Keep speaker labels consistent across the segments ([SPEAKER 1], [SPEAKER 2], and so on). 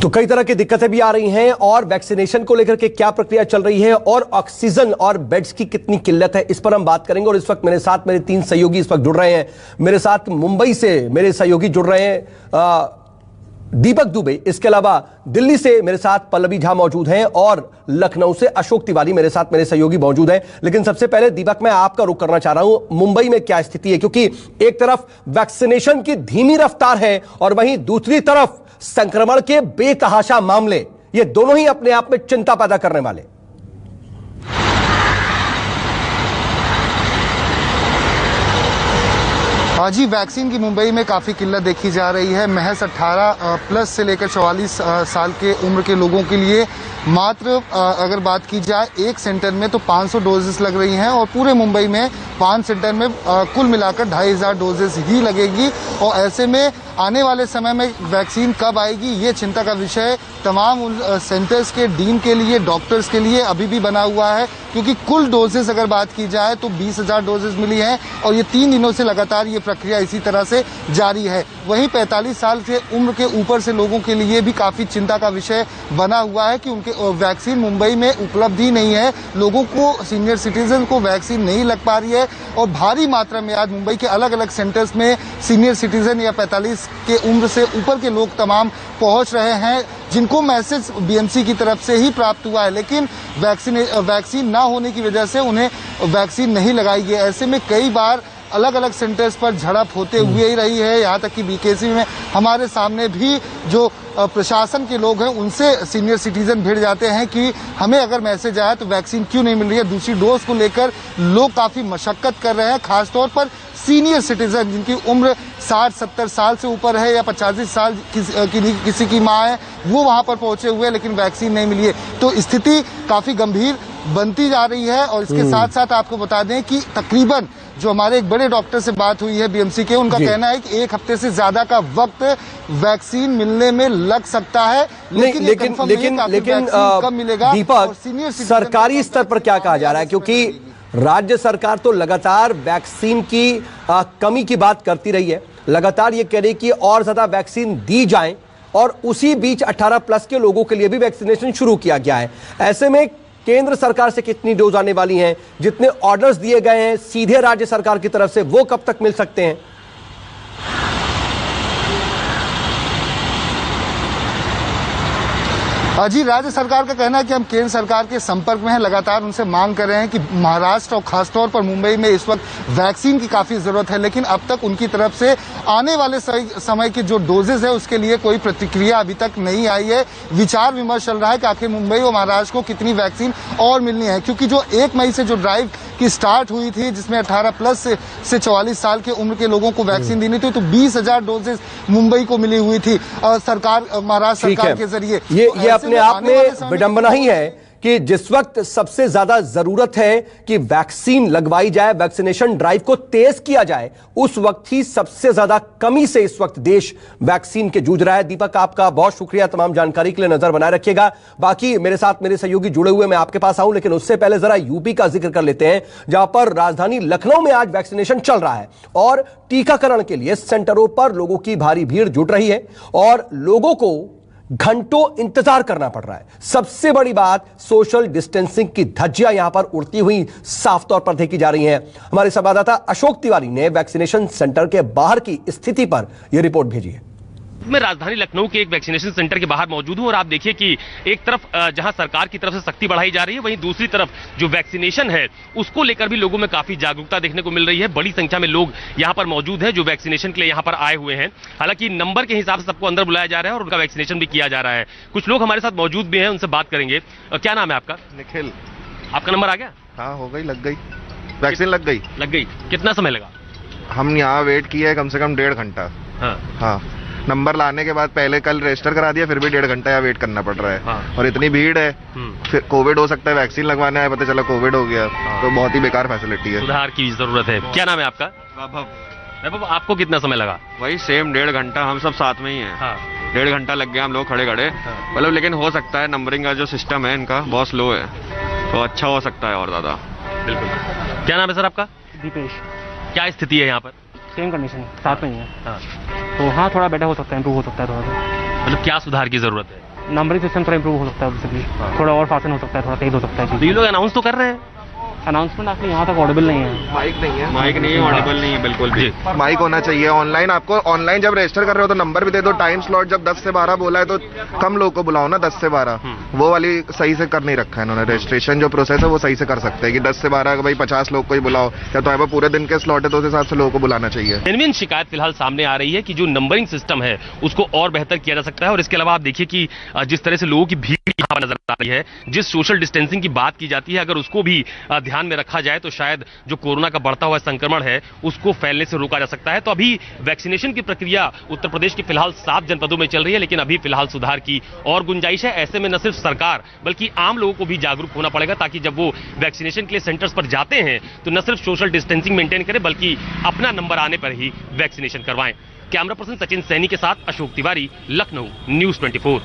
[SPEAKER 1] तो कई तरह की दिक्कतें भी आ रही हैं और वैक्सीनेशन को लेकर के क्या प्रक्रिया चल रही है और ऑक्सीजन और बेड्स की कितनी किल्लत है, इस पर हम बात करेंगे। और इस वक्त मेरे साथ मेरे 3 सहयोगी इस वक्त जुड़ रहे हैं। मेरे साथ मुंबई से मेरे सहयोगी जुड़ रहे हैं दीपक दुबे, इसके अलावा दिल्ली से मेरे साथ पल्लवी झा मौजूद हैं और लखनऊ से अशोक तिवारी मेरे साथ मेरे सहयोगी मौजूद हैं। लेकिन सबसे पहले दीपक, मैं आपका रुख करना चाह रहा हूं, मुंबई में क्या स्थिति है? क्योंकि एक तरफ वैक्सीनेशन की धीमी रफ्तार है और वहीं दूसरी तरफ संक्रमण के बेतहाशा मामले, ये दोनों ही अपने आप में चिंता पैदा करने वाले।
[SPEAKER 2] जी, वैक्सीन की मुंबई में काफ़ी किल्लत देखी जा रही है। महज 18 प्लस से लेकर 44 साल के उम्र के लोगों के लिए मात्र अगर बात की जाए एक सेंटर में तो 500 डोजेस लग रही हैं और पूरे मुंबई में 5 सेंटर में कुल मिलाकर 2500 डोजेस ही लगेगी। और ऐसे में आने वाले समय में वैक्सीन कब आएगी, ये चिंता का विषय तमाम सेंटर्स के डीन के लिए, डॉक्टर्स के लिए अभी भी बना हुआ है। क्योंकि कुल डोजेस अगर बात की जाए तो 20,000 डोजेस मिली हैं और ये 3 दिनों से लगातार ये प्रक्रिया इसी तरह से जारी है। वहीं 45 साल से उम्र के ऊपर से लोगों के लिए भी काफ़ी चिंता का विषय बना हुआ है कि उनके वैक्सीन मुंबई में उपलब्ध ही नहीं है। लोगों को, सीनियर सिटीजन को वैक्सीन नहीं लग पा रही है और भारी मात्रा में आज मुंबई के अलग अलग सेंटर्स में सीनियर सिटीजन या 45 के उम्र से ऊपर के लोग तमाम पहुंच रहे हैं, जिनको मैसेज बीएमसी की तरफ से ही प्राप्त हुआ है, लेकिन वैक्सीन ना होने की वजह से उन्हें वैक्सीन नहीं लगाई गई। ऐसे में कई बार अलग अलग सेंटर्स पर झड़प होते हुए ही रही है। यहाँ तक कि बीकेसी में हमारे सामने भी जो प्रशासन के लोग हैं उनसे सीनियर सिटीजन भिड़ जाते हैं कि हमें अगर मैसेज आया तो वैक्सीन क्यों नहीं मिल रही है। दूसरी डोज को लेकर लोग काफ़ी मशक्कत कर रहे हैं, खासतौर पर सीनियर सिटीजन जिनकी उम्र 60-70 साल से ऊपर है या 85 साल किसी की माँ है, वो वहाँ पर पहुँचे हुए हैं लेकिन वैक्सीन नहीं मिली है। तो स्थिति काफ़ी गंभीर बनती जा रही है। और इसके साथ साथ आपको बता दें कि तकरीबन जो हमारे एक बड़े डॉक्टर से बात हुई है बीएमसी के, उनका कहना है कि 1 हफ्ते से ज्यादा का वक्त वैक्सीन मिलने में लग सकता है। लेकिन कब मिलेगा?
[SPEAKER 1] दीपक, सरकारी स्तर पर क्या कहा जा रहा है? क्योंकि राज्य सरकार तो लगातार वैक्सीन की कमी की बात करती रही है, लगातार ये कह रही कि और ज्यादा वैक्सीन दी जाए और उसी बीच 18 प्लस के लोगों के लिए भी वैक्सीनेशन शुरू किया गया है। ऐसे में केंद्र सरकार से कितनी डोज आने वाली हैं? जितने ऑर्डर्स दिए गए हैं सीधे राज्य सरकार की तरफ से, वो कब तक मिल सकते हैं?
[SPEAKER 2] जी, राज्य सरकार का कहना है कि हम केंद्र सरकार के संपर्क में हैं, लगातार उनसे मांग कर रहे हैं कि महाराष्ट्र और खासतौर पर मुंबई में इस वक्त वैक्सीन की काफ़ी ज़रूरत है, लेकिन अब तक उनकी तरफ से आने वाले समय के जो डोजेज है उसके लिए कोई प्रतिक्रिया अभी तक नहीं आई है। विचार विमर्श चल रहा है कि आखिर मुंबई और महाराष्ट्र को कितनी वैक्सीन और मिलनी है, क्योंकि जो 1 मई से जो ड्राइव की स्टार्ट हुई थी जिसमें 18 प्लस से 44 साल के उम्र के लोगों को वैक्सीन देनी थी, तो 20,000 डोजेज मुंबई को मिली हुई थी सरकार, महाराष्ट्र सरकार के जरिए।
[SPEAKER 1] ये अपने आप में विडंबना ही है कि जिस वक्त सबसे ज्यादा जरूरत है कि वैक्सीन लगवाई जाए, वैक्सीनेशन ड्राइव को तेज किया जाए, उस वक्त ही सबसे ज्यादा कमी से इस वक्त देश वैक्सीन के जूझ रहा है। दीपक, आपका बहुत शुक्रिया तमाम जानकारी के लिए, नजर बनाए रखिएगा। बाकी मेरे साथ मेरे सहयोगी जुड़े हुए, मैं आपके पास आऊं, लेकिन उससे पहले जरा यूपी का जिक्र कर लेते हैं, जहां पर राजधानी लखनऊ में आज वैक्सीनेशन चल रहा है और टीकाकरण के लिए सेंटरों पर लोगों की भारी भीड़ जुट रही है और लोगों को घंटों इंतजार करना पड़ रहा है। सबसे बड़ी बात, सोशल डिस्टेंसिंग की धज्जियां यहां पर उड़ती हुई साफ तौर पर देखी जा रही हैं। हमारे संवाददाता अशोक तिवारी ने वैक्सीनेशन सेंटर के बाहर की स्थिति पर यह रिपोर्ट भेजी है।
[SPEAKER 3] मैं राजधानी लखनऊ के एक वैक्सीनेशन सेंटर के बाहर मौजूद हूं और आप देखिए कि एक तरफ जहां सरकार की तरफ से सख्ती बढ़ाई जा रही है, वहीं दूसरी तरफ जो वैक्सीनेशन है उसको लेकर भी लोगों में काफी जागरूकता देखने को मिल रही है। बड़ी संख्या में लोग यहां पर मौजूद हैं जो वैक्सीनेशन के लिए यहां पर आए हुए हैं। हालांकि नंबर के हिसाब से सबको अंदर बुलाया जा रहा है और उनका वैक्सीनेशन भी किया जा रहा है। कुछ लोग हमारे साथ मौजूद भी हैं, उनसे बात करेंगे। क्या नाम है आपका?
[SPEAKER 4] निखिल।
[SPEAKER 3] आपका नंबर आ गया?
[SPEAKER 4] हाँ, हो गई, लग गई वैक्सीन, लग गई।
[SPEAKER 3] कितना समय लगा?
[SPEAKER 4] हम यहाँ वेट किया है कम से कम 1.5 घंटा। हाँ, नंबर लाने के बाद पहले कल रजिस्टर करा दिया, फिर भी 1.5 घंटा यहाँ वेट करना पड़ रहा है। हाँ। और इतनी भीड़ है, फिर कोविड हो सकता है, वैक्सीन लगवाने आए, पता चला कोविड हो गया। हाँ। तो बहुत ही बेकार फैसिलिटी है,
[SPEAKER 3] सुधार की जरूरत है। क्या नाम है आपका?
[SPEAKER 4] वैभव।
[SPEAKER 3] आपको कितना समय लगा?
[SPEAKER 4] वही सेम 1.5 घंटा, हम सब साथ में ही हैं।
[SPEAKER 3] हाँ।
[SPEAKER 4] 1.5 घंटा लग गया हम लोग खड़े खड़े। मतलब लेकिन हो सकता है, नंबरिंग का जो सिस्टम है इनका बहुत स्लो है, तो अच्छा हो सकता है और ज्यादा।
[SPEAKER 3] बिल्कुल। क्या नाम है सर आपका?
[SPEAKER 5] दीपेश।
[SPEAKER 3] क्या स्थिति है यहाँ पर?
[SPEAKER 5] सेम कंडीशन साथ में ही है। हाँ। तो हाँ, थोड़ा बेटर हो सकता है, इम्प्रूव हो सकता है थोड़ा सा।
[SPEAKER 3] मतलब क्या सुधार की जरूरत है?
[SPEAKER 5] नंबरिंग सिस्टम थोड़ा इंप्रूव हो सकता है उससे भी, थोड़ा और फास्ट हो सकता है, थोड़ा तेज हो सकता है।
[SPEAKER 3] तो ये लोग अनाउंस तो कर रहे हैं,
[SPEAKER 5] अनाउंसमेंट आपके यहाँ तक ऑडिबल नहीं है,
[SPEAKER 4] माइक नहीं है, ऑडिबल नहीं है बिल्कुल भी। माइक होना चाहिए ऑनलाइन। आपको ऑनलाइन जब रजिस्टर कर रहे हो तो नंबर भी दे दो, टाइम स्लॉट जब 10 से 12 बोला है तो कम लोग को बुलाओ ना, 10 से 12। वो वाली सही से कर नहीं रखा है इन्होंने। रजिस्ट्रेशन जो प्रोसेस है वो सही से कर सकते हैं कि 10 से 12 भाई 50 लोग को ही बुलाओ, या तो है पूरे दिन के स्लॉट है तो उस हिसाब से लोगों को बुलाना चाहिए।
[SPEAKER 3] जेन्युइन शिकायत फिलहाल सामने आ रही है कि जो नंबरिंग सिस्टम है उसको और बेहतर किया जा सकता है। और इसके अलावा आप देखिए कि जिस तरह से लोगों की भीड़ यहाँ पर नजर आ रही है, जिस सोशल डिस्टेंसिंग की बात की जाती है, अगर उसको भी ध्यान में रखा जाए तो शायद जो कोरोना का बढ़ता हुआ संक्रमण है उसको फैलने से रोका जा सकता है। तो अभी वैक्सीनेशन की प्रक्रिया उत्तर प्रदेश के फिलहाल 7 जनपदों में चल रही है, लेकिन अभी फिलहाल सुधार की और गुंजाइश है। ऐसे में न सिर्फ सरकार बल्कि आम लोगों को भी जागरूक होना पड़ेगा, ताकि जब वो वैक्सीनेशन के लिए सेंटर्स पर जाते हैं तो न सिर्फ सोशल डिस्टेंसिंग मेंटेन करें बल्कि अपना नंबर आने पर ही वैक्सीनेशन करवाएं। कैमरा पर्सन सचिन सैनी के साथ अशोक तिवारी, लखनऊ, न्यूज़ 24।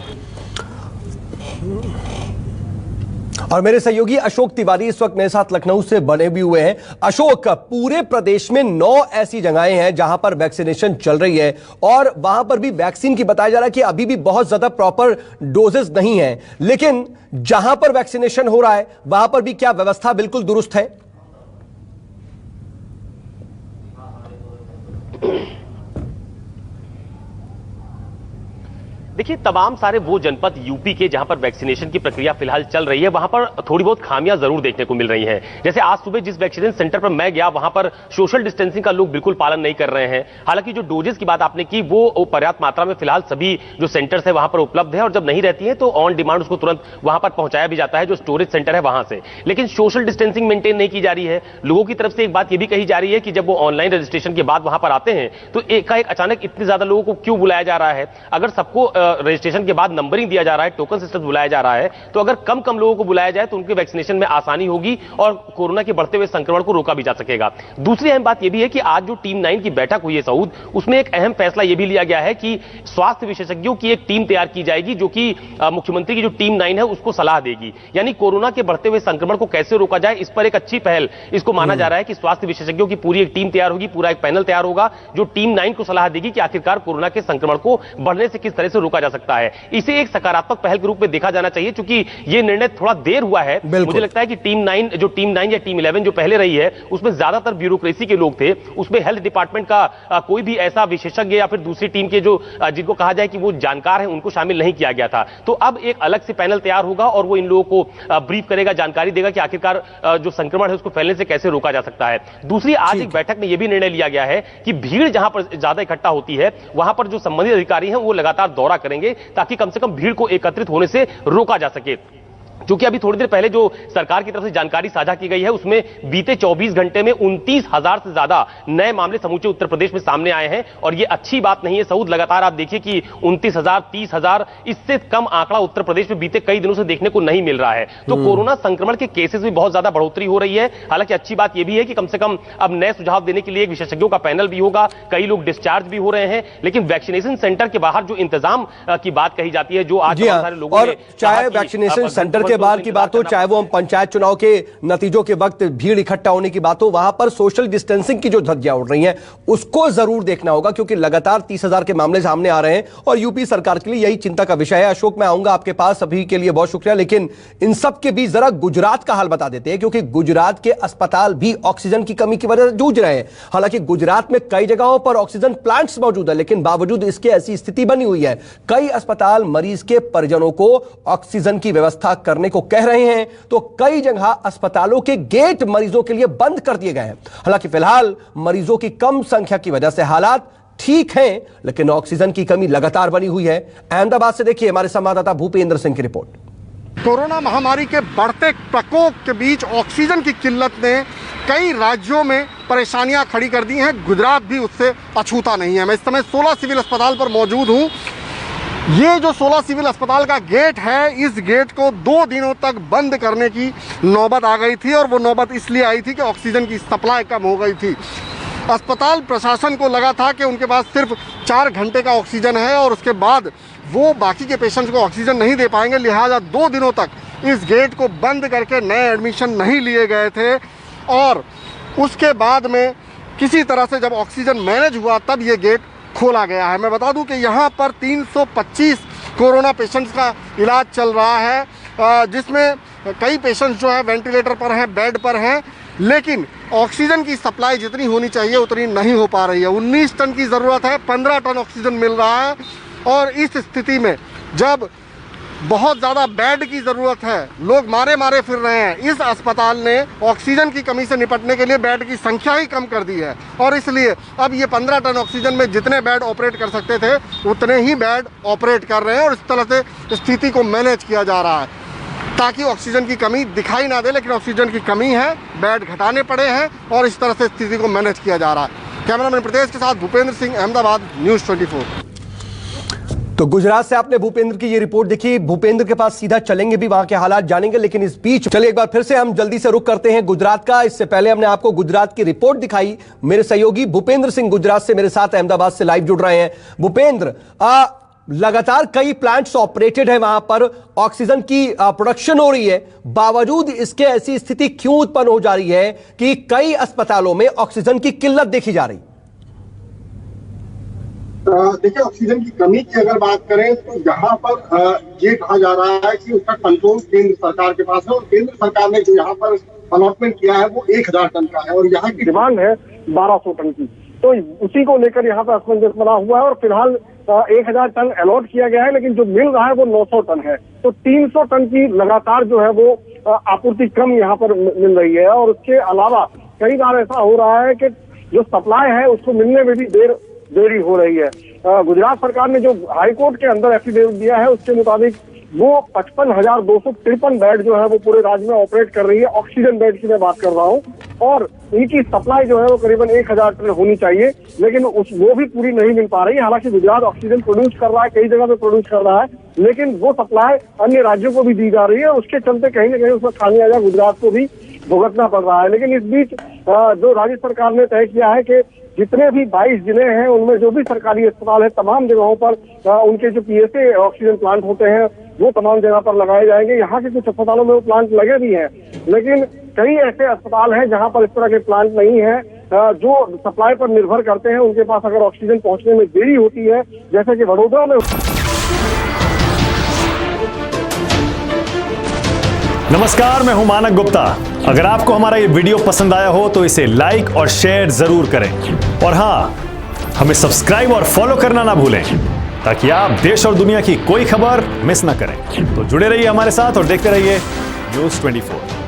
[SPEAKER 1] और मेरे सहयोगी अशोक तिवारी इस वक्त मेरे साथ लखनऊ से बने भी हुए हैं। अशोक, पूरे प्रदेश में 9 ऐसी जगहें हैं जहां पर वैक्सीनेशन चल रही है और वहां पर भी वैक्सीन की बताया जा रहा है कि अभी भी बहुत ज्यादा प्रॉपर डोजेस नहीं है, लेकिन जहां पर वैक्सीनेशन हो रहा है वहां पर भी क्या व्यवस्था बिल्कुल दुरुस्त है?
[SPEAKER 3] देखिए, तमाम सारे वो जनपद यूपी के जहां पर वैक्सीनेशन की प्रक्रिया फिलहाल चल रही है वहां पर थोड़ी बहुत खामियां जरूर देखने को मिल रही हैं। जैसे आज सुबह जिस वैक्सीनेशन सेंटर पर मैं गया वहां पर सोशल डिस्टेंसिंग का लोग बिल्कुल पालन नहीं कर रहे हैं। हालांकि जो डोजेस की बात आपने की वो पर्याप्त मात्रा में फिलहाल सभी जो सेंटर्स है वहां पर उपलब्ध है, और जब नहीं रहती है तो ऑन डिमांड उसको तुरंत वहां पर पहुंचाया भी जाता है जो स्टोरेज सेंटर है वहां से। लेकिन सोशल डिस्टेंसिंग मेंटेन नहीं की जा रही है। लोगों की तरफ से एक बात यह भी कही जा रही है कि जब वो ऑनलाइन रजिस्ट्रेशन के बाद वहां पर आते हैं तो एकाएक अचानक इतने ज्यादा लोगों को क्यों बुलाया जा रहा है? अगर सबको रजिस्ट्रेशन के बाद नंबरिंग दिया जा रहा है, टोकन सिस्टम बुलाया जा रहा है, तो अगर कम लोगों को बुलाया जाए तो उनके वैक्सीनेशन में आसानी होगी और कोरोना के बढ़ते हुए संक्रमण को रोका भी जा सकेगा। दूसरी अहम बात यह भी है कि आज जो टीम 9 की बैठक हुई है सऊद, उसमें एक अहम फैसला यह भी लिया गया है कि स्वास्थ्य विशेषज्ञों की एक टीम तैयार की जाएगी जो कि मुख्यमंत्री की जो टीम 9 है उसको सलाह देगी। यानी कोरोना के बढ़ते हुए संक्रमण को कैसे रोका जाए, इस पर एक अच्छी पहल इसको माना जा रहा है कि स्वास्थ्य विशेषज्ञों की पूरी एक टीम तैयार होगी, पूरा एक पैनल तैयार होगा जो टीम 9 को सलाह देगी कि आखिरकार कोरोना के संक्रमण को बढ़ने से किस तरह से रोका जा सकता है। इसे एक सकारात्मक पहल के रूप में देखा जाना चाहिए, क्योंकि यह निर्णय थोड़ा देर हुआ है। मुझे लगता है कि टीम 9 या टीम 11 जो पहले रही है उसमें ज्यादातर ब्यूरोक्रेसी के लोग थे, उसमें हेल्थ डिपार्टमेंट का कोई भी ऐसा विशेषज्ञ या फिर दूसरी टीम के जो जिनको कहा जाए कि वो जानकार हैं उनको शामिल नहीं किया गया था। तो अब एक अलग से पैनल तैयार होगा और वो इन लोगों को ब्रीफ करेगा, जानकारी देगा कि आखिरकार जो संक्रमण है उसको फैलने से कैसे रोका जा सकता है। दूसरी, आज एक बैठक में यह भी निर्णय लिया गया है कि भीड़ जहां पर ज्यादा इकट्ठा होती है वहां पर जो संबंधित अधिकारी हैं वो लगातार दौरा करेंगे ताकि कम से कम भीड़ को एकत्रित होने से रोका जा सके। क्योंकि अभी थोड़ी देर पहले जो सरकार की तरफ से जानकारी साझा की गई है उसमें बीते 24 घंटे में 29,000 से ज्यादा नए मामले समूचे उत्तर प्रदेश में सामने आए हैं, और यह अच्छी बात नहीं है सऊद। लगातार आप देखिए कि 29,000, 30,000, इससे कम आंकड़ा उत्तर प्रदेश में बीते कई दिनों से देखने को नहीं मिल रहा है। तो कोरोना संक्रमण के केसेस में बहुत ज्यादा बढ़ोतरी हो रही है। हालांकि अच्छी बात यह भी है कि कम से कम अब नए सुझाव देने के लिए एक विशेषज्ञों का पैनल भी होगा, कई लोग डिस्चार्ज भी हो रहे हैं। लेकिन वैक्सीनेशन सेंटर के बाहर जो इंतजाम की बात कही जाती है, जो आज सारे लोगों ने,
[SPEAKER 1] चाहे वैक्सीनेशन सेंटर के बाहर की बात हो, चाहे वो हम पंचायत चुनाव के नतीजों के वक्त भीड़ इकट्ठा होने की बात हो, वहां पर सोशल डिस्टेंसिंग की जो धज्जियां उड़ रही हैं उसको जरूर देखना होगा, क्योंकि लगातार 30,000 के मामले सामने आ रहे हैं और यूपी सरकार के लिए यही चिंता का विषय है। अशोक, मैं आऊंगा आपके पास, अभी के लिए बहुत शुक्रिया। लेकिन इन सब के बीच जरा गुजरात का हाल बता देते हैं, क्योंकि गुजरात के अस्पताल भी ऑक्सीजन की कमी की वजह से जूझ रहे हैं। हालांकि गुजरात में कई जगहों पर ऑक्सीजन प्लांट्स मौजूद है, लेकिन बावजूद इसके ऐसी स्थिति बनी हुई है, कई अस्पताल मरीज के परिजनों को ऑक्सीजन की व्यवस्था करने को कह रहे हैं, तो कई जगह अस्पतालों के गेट मरीजों के लिए बंद कर दिए गए हैं। हालांकि फिलहाल मरीजों की कम संख्या की वजह से हालात ठीक हैं, लेकिन ऑक्सीजन की कमी लगातार बनी हुई है। अहमदाबाद से देखिए हमारे संवाददाता भूपेंद्र सिंह की रिपोर्ट।
[SPEAKER 6] कोरोना महामारी के बढ़ते प्रकोप के बीच ऑक्सीजन की किल्लत ने कई राज्यों में परेशानियां खड़ी कर दी हैं। गुजरात भी उससे अछूता नहीं है। मैं इस समय 16 सिविल अस्पताल पर मौजूद हूं। ये जो 16 सिविल अस्पताल का गेट है, इस गेट को 2 दिनों तक बंद करने की नौबत आ गई थी, और वो नौबत इसलिए आई थी कि ऑक्सीजन की सप्लाई कम हो गई थी। अस्पताल प्रशासन को लगा था कि उनके पास सिर्फ 4 घंटे का ऑक्सीजन है और उसके बाद वो बाकी के पेशेंट्स को ऑक्सीजन नहीं दे पाएंगे, लिहाजा 2 दिनों तक इस गेट को बंद करके नए एडमिशन नहीं लिए गए थे। और उसके बाद में किसी तरह से जब ऑक्सीजन मैनेज हुआ तब ये गेट खोला गया है। मैं बता दूं कि यहाँ पर 325 कोरोना पेशेंट्स का इलाज चल रहा है, जिसमें कई पेशेंट्स जो है वेंटिलेटर पर हैं, बेड पर हैं, लेकिन ऑक्सीजन की सप्लाई जितनी होनी चाहिए उतनी नहीं हो पा रही है। 19 टन की ज़रूरत है, 15 टन ऑक्सीजन मिल रहा है। और इस स्थिति में जब बहुत ज़्यादा बेड की ज़रूरत है, लोग मारे मारे फिर रहे हैं, इस अस्पताल ने ऑक्सीजन की कमी से निपटने के लिए बेड की संख्या ही कम कर दी है। और इसलिए अब ये 15 टन ऑक्सीजन में जितने बेड ऑपरेट कर सकते थे उतने ही बेड ऑपरेट कर रहे हैं। और इस तरह से स्थिति को मैनेज किया जा रहा है ताकि ऑक्सीजन की कमी दिखाई ना दे, लेकिन ऑक्सीजन की कमी है, बेड घटाने पड़े हैं और इस तरह से स्थिति को मैनेज किया जा रहा है। कैमरामैन प्रदेश के साथ भूपेंद्र सिंह, अहमदाबाद, न्यूज़ 24।
[SPEAKER 1] तो गुजरात से आपने भूपेंद्र की ये रिपोर्ट देखी। भूपेंद्र के पास सीधा चलेंगे भी, वहां के हालात जानेंगे, लेकिन इस बीच चलिए एक बार फिर से हम जल्दी से रुक करते हैं गुजरात का। इससे पहले हमने आपको गुजरात की रिपोर्ट दिखाई। मेरे सहयोगी भूपेंद्र सिंह गुजरात से मेरे साथ अहमदाबाद से लाइव जुड़ रहे हैं। भूपेंद्र, लगातार कई प्लांट्स ऑपरेटेड है, वहां पर ऑक्सीजन की प्रोडक्शन हो रही है, बावजूद इसके ऐसी स्थिति क्यों उत्पन्न हो जा रही है कि कई अस्पतालों में ऑक्सीजन की किल्लत देखी जा रही?
[SPEAKER 6] देखिए, ऑक्सीजन की कमी की अगर बात करें तो यहाँ पर ये कहा जा रहा है कि उसका कंट्रोल केंद्र सरकार के पास है और केंद्र सरकार ने जो यहाँ पर अलॉटमेंट किया है वो 1000 टन का है और यहाँ की डिमांड है 1200 टन की। तो उसी को लेकर यहाँ पर असमंजस बना हुआ है और फिलहाल 1000 टन अलॉट किया गया है, लेकिन जो मिल रहा है वो 900 टन है। तो 300 टन की लगातार जो है वो आपूर्ति कम यहाँ पर मिल रही है। और उसके अलावा कई बार ऐसा हो रहा है कि जो सप्लाई है उसको मिलने में भी देरी हो रही है। गुजरात सरकार ने जो हाईकोर्ट के अंदर एफिडेविट दिया है उसके मुताबिक वो 55,253 बेड जो है वो पूरे राज्य में ऑपरेट कर रही है। ऑक्सीजन बेड की मैं बात कर रहा हूँ और इनकी सप्लाई जो है वो करीबन 1000 टन होनी चाहिए, लेकिन वो भी पूरी नहीं मिल पा रही। हालांकि गुजरात ऑक्सीजन प्रोड्यूस कर रहा है, कई जगह पे प्रोड्यूस कर रहा है, लेकिन वो सप्लाई अन्य राज्यों को भी दी जा रही है। उसके चलते कहीं ना कहीं उसमें खामियाजा गुजरात को भी भुगतना पड़ रहा है। लेकिन इस बीच जो राज्य सरकार ने तय किया है कि जितने भी 22 जिले हैं उनमें जो भी सरकारी अस्पताल है तमाम जगहों पर उनके जो पीएसए ऑक्सीजन प्लांट होते हैं वो तमाम जगह पर लगाए जाएंगे। यहाँ के कुछ अस्पतालों में वो प्लांट लगे भी हैं, लेकिन कई ऐसे अस्पताल हैं जहाँ पर इस तरह के प्लांट नहीं है, जो सप्लाई पर निर्भर करते हैं। उनके पास अगर ऑक्सीजन पहुंचने में देरी होती है, जैसे कि वडोदरा में।
[SPEAKER 7] नमस्कार, मैं हूं मानक गुप्ता। अगर आपको हमारा ये वीडियो पसंद आया हो तो इसे लाइक और शेयर जरूर करें और हाँ, हमें सब्सक्राइब और फॉलो करना ना भूलें ताकि आप देश और दुनिया की कोई खबर मिस ना करें। तो जुड़े रहिए हमारे साथ और देखते रहिए न्यूज़ 24।